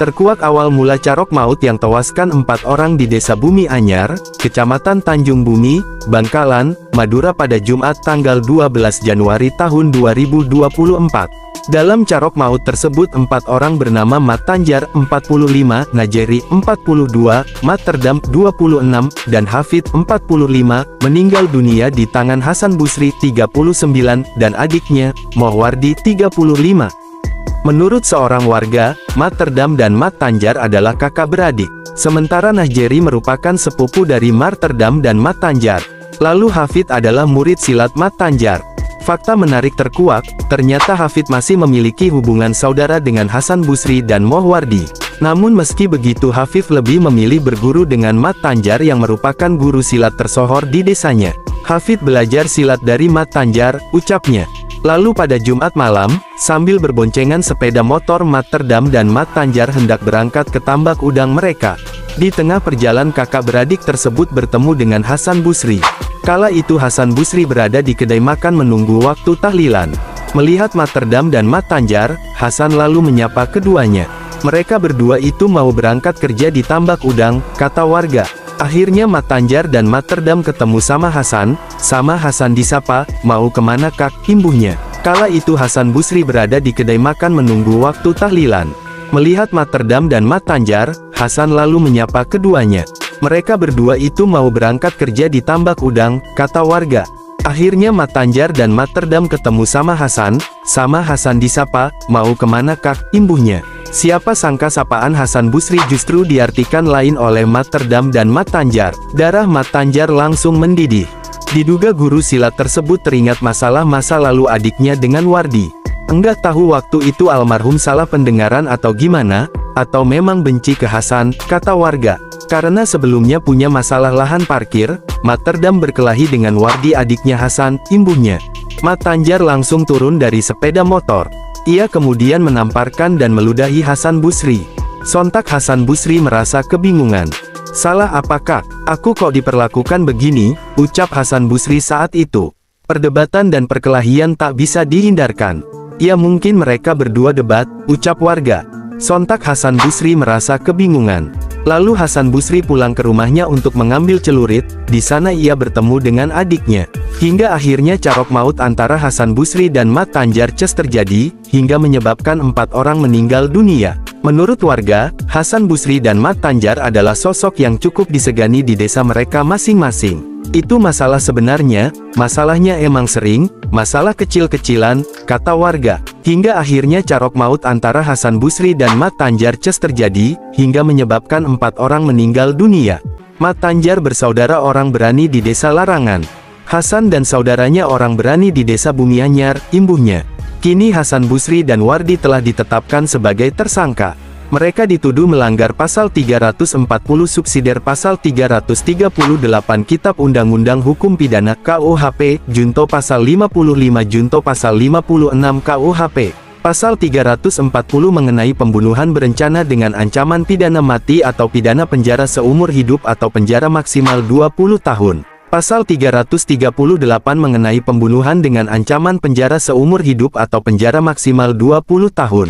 Terkuak awal mula Carok Maut yang tewaskan 4 orang di Desa Bumi Anyar, Kecamatan Tanjung Bumi, Bangkalan, Madura pada Jumat tanggal 12 Januari tahun 2024. Dalam Carok Maut tersebut 4 orang bernama Mat Tanjar 45, Najeri 42, Materdam 26, dan Hafid 45, meninggal dunia di tangan Hasan Busri 39, dan adiknya, Mohwardi 35. Menurut seorang warga, Materdam dan Mat Tanjar adalah kakak beradik. Sementara Najeri merupakan sepupu dari Materdam dan Mat Tanjar. Lalu Hafid adalah murid silat Mat Tanjar. Fakta menarik terkuak, ternyata Hafid masih memiliki hubungan saudara dengan Hasan Busri dan Mohwardi. Namun meski begitu Hafid lebih memilih berguru dengan Mat Tanjar yang merupakan guru silat tersohor di desanya. Hafid belajar silat dari Mat Tanjar, ucapnya. Lalu pada Jumat malam, sambil berboncengan sepeda motor Materdam dan Mat Tanjar hendak berangkat ke tambak udang mereka. Di tengah perjalanan kakak beradik tersebut bertemu dengan Hasan Busri. Kala itu Hasan Busri berada di kedai makan menunggu waktu tahlilan. Melihat Materdam dan Mat Tanjar, Hasan lalu menyapa keduanya. Mereka berdua itu mau berangkat kerja di tambak udang, kata warga. Akhirnya Mat Tanjar dan Materdam ketemu sama Hasan disapa, mau kemana kak, imbuhnya. Kala itu Hasan Busri berada di kedai makan menunggu waktu tahlilan. Melihat Materdam dan Mat Tanjar, Hasan lalu menyapa keduanya. Mereka berdua itu mau berangkat kerja di tambak udang, kata warga. Akhirnya Mat Tanjar dan Materdam ketemu sama Hasan disapa, mau kemana kak, imbuhnya. Siapa sangka sapaan Hasan Busri justru diartikan lain oleh Materdam dan Mat Tanjar. Darah Mat Tanjar langsung mendidih. Diduga guru silat tersebut teringat masalah masa lalu adiknya dengan Wardi. Enggak tahu waktu itu almarhum salah pendengaran atau gimana, atau memang benci ke Hasan, kata warga. Karena sebelumnya punya masalah lahan parkir, Materdam berkelahi dengan Wardi adiknya Hasan, imbuhnya. Mat Tanjar langsung turun dari sepeda motor. Ia kemudian menamparkan dan meludahi Hasan Busri. Sontak Hasan Busri merasa kebingungan. Salah apakah? Aku kok diperlakukan begini, ucap Hasan Busri saat itu. Perdebatan dan perkelahian tak bisa dihindarkan. Ya mungkin mereka berdua debat, ucap warga. Sontak Hasan Busri merasa kebingungan. Lalu Hasan Busri pulang ke rumahnya untuk mengambil celurit. Di sana ia bertemu dengan adiknya. Hingga akhirnya Carok Maut antara Hasan Busri dan Mat Tanjar terjadi, hingga menyebabkan 4 orang meninggal dunia. Menurut warga, Hasan Busri dan Mat Tanjar adalah sosok yang cukup disegani di desa mereka masing-masing. Itu masalah sebenarnya, masalahnya emang sering, masalah kecil-kecilan, kata warga. Hingga akhirnya Carok Maut antara Hasan Busri dan Mat Tanjar terjadi, hingga menyebabkan 4 orang meninggal dunia. Mat Tanjar bersaudara orang berani di desa Larangan. Hasan dan saudaranya orang berani di desa Bumi Anyar, imbuhnya. Kini Hasan Busri dan Wardi telah ditetapkan sebagai tersangka. Mereka dituduh melanggar pasal 340 subsidiar pasal 338 Kitab Undang-Undang Hukum Pidana KUHP, junto pasal 55 junto pasal 56 KUHP. Pasal 340 mengenai pembunuhan berencana dengan ancaman pidana mati atau pidana penjara seumur hidup atau penjara maksimal 20 tahun. Pasal 338 mengenai pembunuhan dengan ancaman penjara seumur hidup atau penjara maksimal 20 tahun.